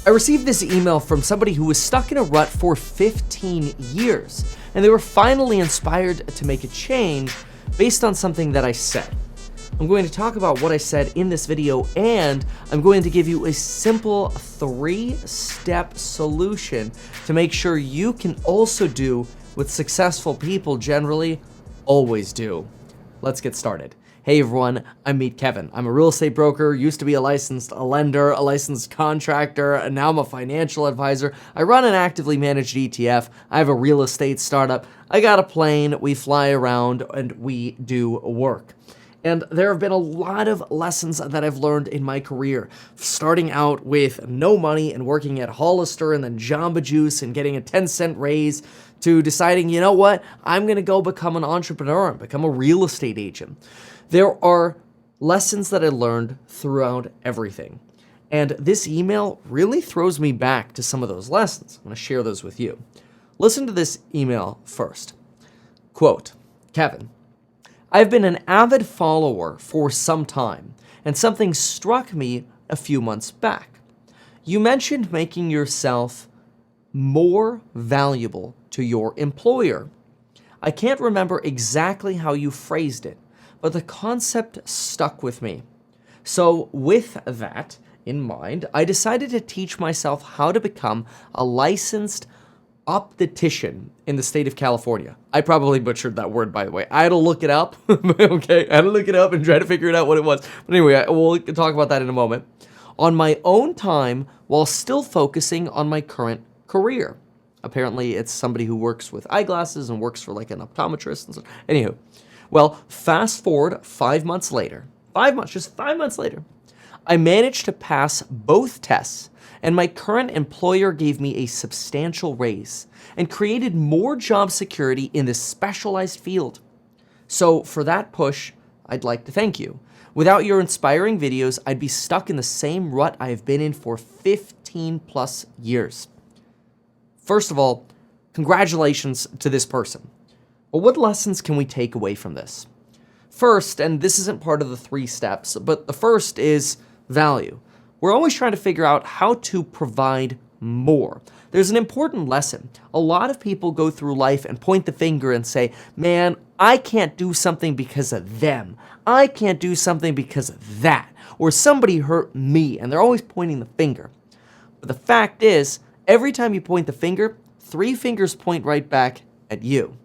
I received this email from somebody who was stuck in a rut for 15 years, and they were finally inspired to make a change based on something that I said. I'm going to talk about what I said in this video, and I'm going to give you a simple 3-step solution to make sure you can also do what successful people generally always do. Let's get started. Hey everyone, I'm Meet Kevin. I'm a real estate broker, used to be a licensed lender, a licensed contractor, and now I'm a financial advisor. I run an actively managed ETF. I have a real estate startup. I got a plane, we fly around, and we do work. And there have been a lot of lessons that I've learned in my career, starting out with no money and working at Hollister and then Jamba Juice and getting a 10-cent raise to deciding, you know what, I'm gonna go become an entrepreneur and become a real estate agent. There are lessons that I learned throughout everything. And this email really throws me back to some of those lessons. I'm gonna share those with you. Listen to this email first. Quote, Kevin, I've been an avid follower for some time, and something struck me a few months back. You mentioned making yourself more valuable to your employer. I can't remember exactly how you phrased it, but the concept stuck with me. So with that in mind, I decided to teach myself how to become a licensed optician in the state of California. I probably butchered that word, by the way. I had to look it up. Okay, I had to look it up and try to figure it out what it was. But anyway, we'll talk about that in a moment. On my own time, while still focusing on my current career. Apparently, it's somebody who works with eyeglasses and works for like an optometrist and so. Anywho, well, fast forward 5 months later. 5 months, just 5 months later, I managed to pass both tests, and my current employer gave me a substantial raise and created more job security in this specialized field. So for that push, I'd like to thank you. Without your inspiring videos, I'd be stuck in the same rut I have been in for 15 plus years. First of all, congratulations to this person. But what lessons can we take away from this? First, and this isn't part of the 3 steps, but the first is value. We're always trying to figure out how to provide more. There's an important lesson. A lot of people go through life and point the finger and say, man, I can't do something because of them. I can't do something because of that. Or somebody hurt me, and they're always pointing the finger. But the fact is, every time you point the finger, 3 fingers point right back at you.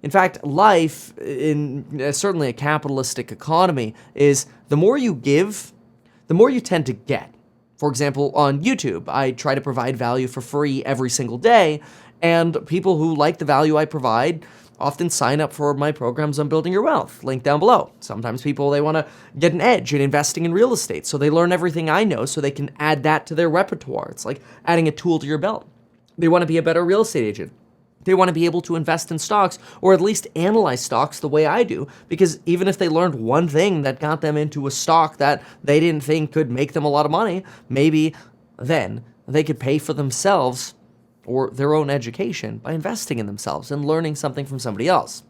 In fact, life, in certainly a capitalistic economy, is the more you give, the more you tend to get. For example, on YouTube, I try to provide value for free every single day, and people who like the value I provide often sign up for my programs on Building Your Wealth, link down below. Sometimes people, they want to get an edge in investing in real estate, so they learn everything I know so they can add that to their repertoire. It's like adding a tool to your belt. They want to be a better real estate agent. They want to be able to invest in stocks, or at least analyze stocks the way I do, because even if they learned one thing that got them into a stock that they didn't think could make them a lot of money, maybe then they could pay for themselves or their own education by investing in themselves and learning something from somebody else.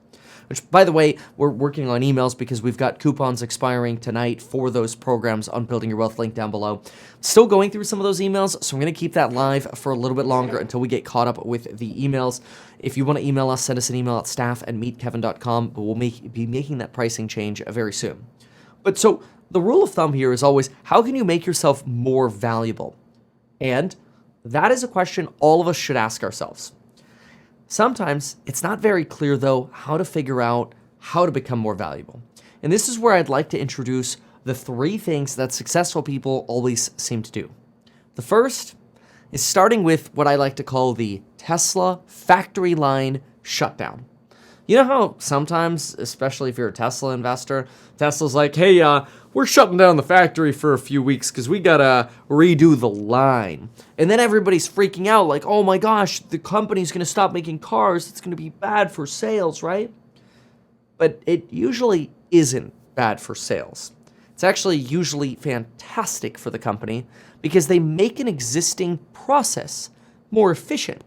Which, by the way, we're working on emails because we've got coupons expiring tonight for those programs on Building Your Wealth, link down below. Still going through some of those emails, so I'm going to keep that live for a little bit longer until we get caught up with the emails. If you want to email us, send us an email at staff@meetkevin.com, but we'll be making that pricing change very soon. But so the rule of thumb here is always, how can you make yourself more valuable? And that is a question all of us should ask ourselves. Sometimes it's not very clear, though, how to figure out how to become more valuable. And this is where I'd like to introduce the 3 things that successful people always seem to do. The first is starting with what I like to call the Tesla factory line shutdown. You know how sometimes, especially if you're a Tesla investor, Tesla's like, hey, we're shutting down the factory for a few weeks because we gotta redo the line. And then everybody's freaking out like, oh my gosh, the company's gonna stop making cars. It's gonna be bad for sales, right? But it usually isn't bad for sales. It's actually usually fantastic for the company because they make an existing process more efficient.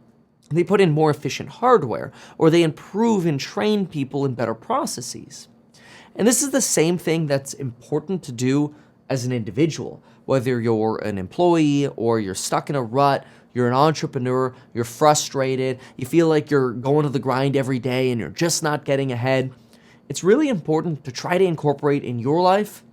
They put in more efficient hardware, or they improve and train people in better processes. And this is the same thing that's important to do as an individual, whether you're an employee or you're stuck in a rut, you're an entrepreneur, you're frustrated, you feel like you're going to the grind every day and you're just not getting ahead. It's really important to try to incorporate in your life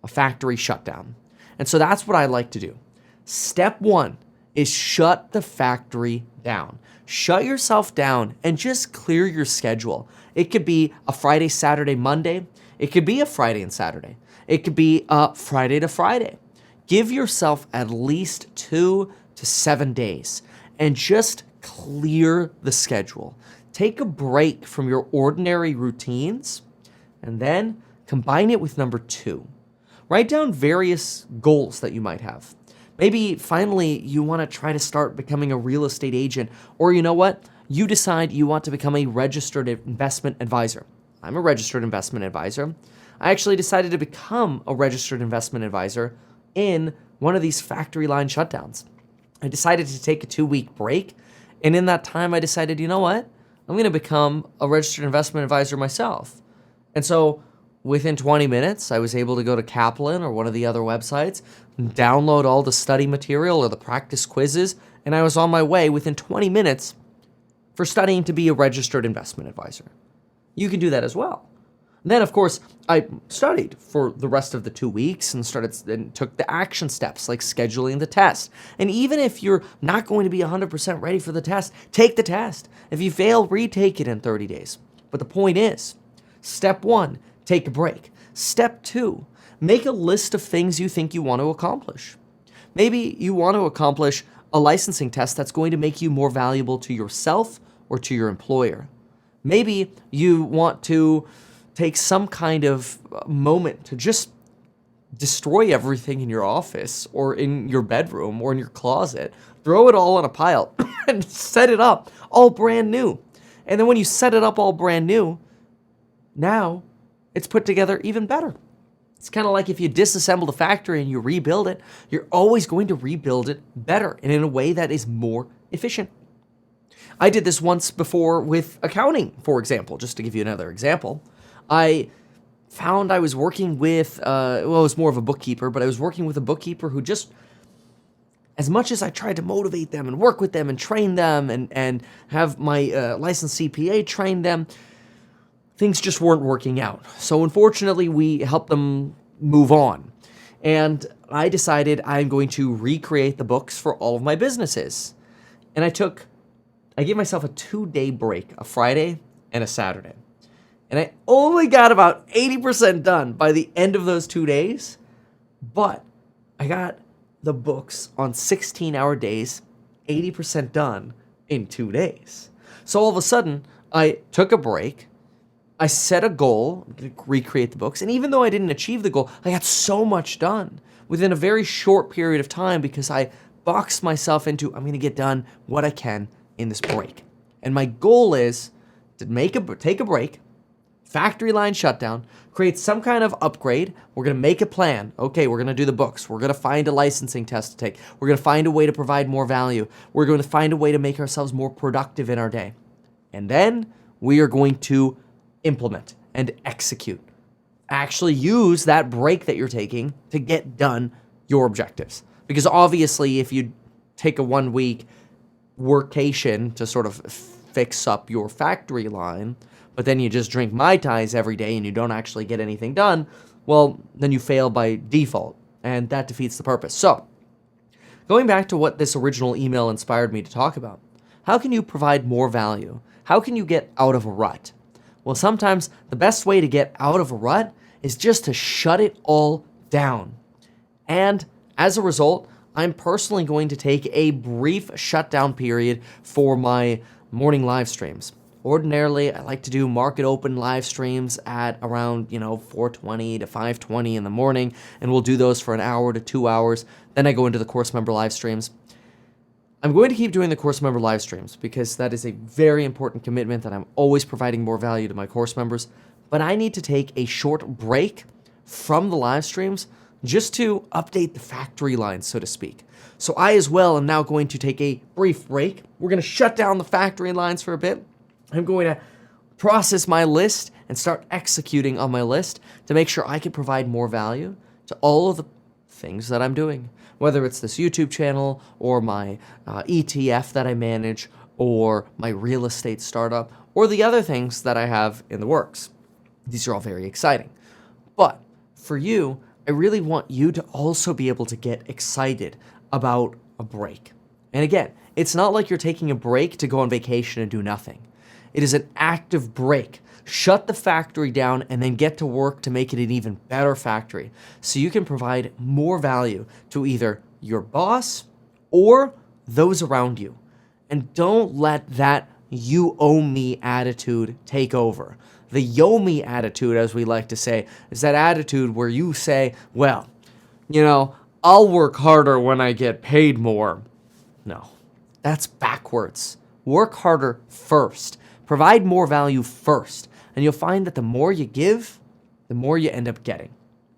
a factory shutdown. And so that's what I like to do. Step one is shut the factory down. Shut yourself down and just clear your schedule. It could be a Friday, Saturday, Monday. It could be a Friday and Saturday. It could be a Friday to Friday. Give yourself at least 2 to 7 days and just clear the schedule. Take a break from your ordinary routines and then combine it with number 2. Write down various goals that you might have. Maybe finally you want to try to start becoming a real estate agent, or you know what? You decide you want to become a registered investment advisor. I'm a registered investment advisor. I actually decided to become a registered investment advisor in one of these factory line shutdowns. I decided to take a 2-week break, and in that time I decided, you know what? I'm going to become a registered investment advisor myself. And so within 20 minutes, I was able to go to Kaplan or one of the other websites, and download all the study material or the practice quizzes, and I was on my way within 20 minutes for studying to be a registered investment advisor. You can do that as well. And then, of course, I studied for the rest of the 2 weeks and took the action steps like scheduling the test. And even if you're not going to be 100% ready for the test, take the test. If you fail, retake it in 30 days. But the point is, step 1, take a break. Step 2, make a list of things you think you want to accomplish. Maybe you want to accomplish a licensing test that's going to make you more valuable to yourself or to your employer. Maybe you want to take some kind of moment to just destroy everything in your office or in your bedroom or in your closet, throw it all on a pile and set it up all brand new. And then when you set it up all brand new, now it's put together even better. It's kind of like if you disassemble the factory and you rebuild it, you're always going to rebuild it better and in a way that is more efficient. I did this once before with accounting, for example, just to give you another example. I found I was working with, it was more of a bookkeeper, but I was working with a bookkeeper who just, as much as I tried to motivate them and work with them and train them and have my licensed CPA train them, things just weren't working out. So unfortunately, we helped them move on. And I decided I'm going to recreate the books for all of my businesses. And I gave myself a 2-day break, a Friday and a Saturday. And I only got about 80% done by the end of those 2 days, but I got the books on 16-hour days, 80% done in 2 days. So all of a sudden, I took a break, I set a goal to recreate the books, and even though I didn't achieve the goal, I got so much done within a very short period of time because I boxed myself into, I'm going to get done what I can in this break. And my goal is to take a break, factory line shutdown, create some kind of upgrade. We're going to make a plan. Okay, we're going to do the books. We're going to find a licensing test to take. We're going to find a way to provide more value. We're going to find a way to make ourselves more productive in our day. And then we are going to implement and execute. Actually use that break that you're taking to get done your objectives. Because obviously, if you take a 1-week workation to sort of fix up your factory line, but then you just drink Mai Tais every day and you don't actually get anything done, well, then you fail by default, and that defeats the purpose. So, going back to what this original email inspired me to talk about, how can you provide more value? How can you get out of a rut? Well, sometimes the best way to get out of a rut is just to shut it all down. And as a result, I'm personally going to take a brief shutdown period for my morning live streams. Ordinarily, I like to do market open live streams at around, 4:20 to 5:20 in the morning, and we'll do those for an hour to 2 hours. Then I go into the course member live streams. I'm going to keep doing the course member live streams because that is a very important commitment that I'm always providing more value to my course members. But I need to take a short break from the live streams just to update the factory line, so to speak. So I as well am now going to take a brief break. We're going to shut down the factory lines for a bit. I'm going to process my list and start executing on my list to make sure I can provide more value to all of the things that I'm doing, whether it's this YouTube channel or my ETF that I manage or my real estate startup or the other things that I have in the works. These are all very exciting. But for you, I really want you to also be able to get excited about a break. And again, it's not like you're taking a break to go on vacation and do nothing. It is an active break. Shut the factory down and then get to work to make it an even better factory so you can provide more value to either your boss or those around you. And don't let that you owe me attitude take over. The yo me attitude, as we like to say, is that attitude where you say, well, I'll work harder when I get paid more. No, that's backwards. Work harder first. Provide more value first. And you'll find that the more you give, the more you end up getting.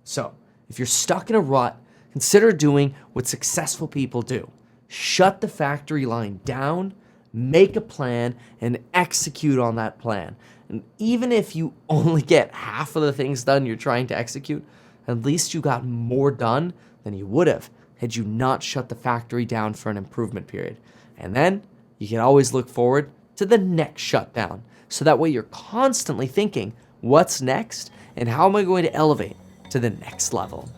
So, if you're stuck in a rut, consider doing what successful people do. Shut the factory line down, make a plan, and execute on that plan. And even if you only get half of the things done you're trying to execute, at least you got more done than you would have had you not shut the factory down for an improvement period. And then you can always look forward to the next shutdown. So that way you're constantly thinking, what's next and how am I going to elevate to the next level?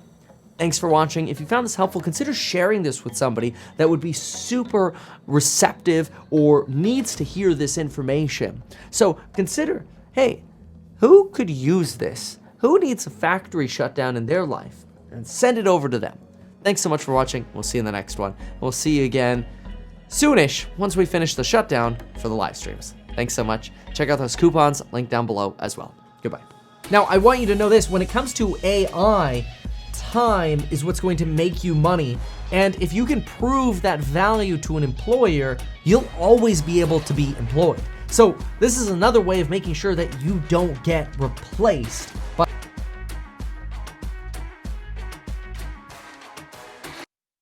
Thanks for watching. If you found this helpful, consider sharing this with somebody that would be super receptive or needs to hear this information. So consider, hey, who could use this? Who needs a factory shutdown in their life? And send it over to them. Thanks so much for watching. We'll see you in the next one. We'll see you again soonish once we finish the shutdown for the live streams. Thanks so much. Check out those coupons, link down below as well. Goodbye. Now, I want you to know this. When it comes to AI, time is what's going to make you money. And if you can prove that value to an employer, you'll always be able to be employed. So this is another way of making sure that you don't get replaced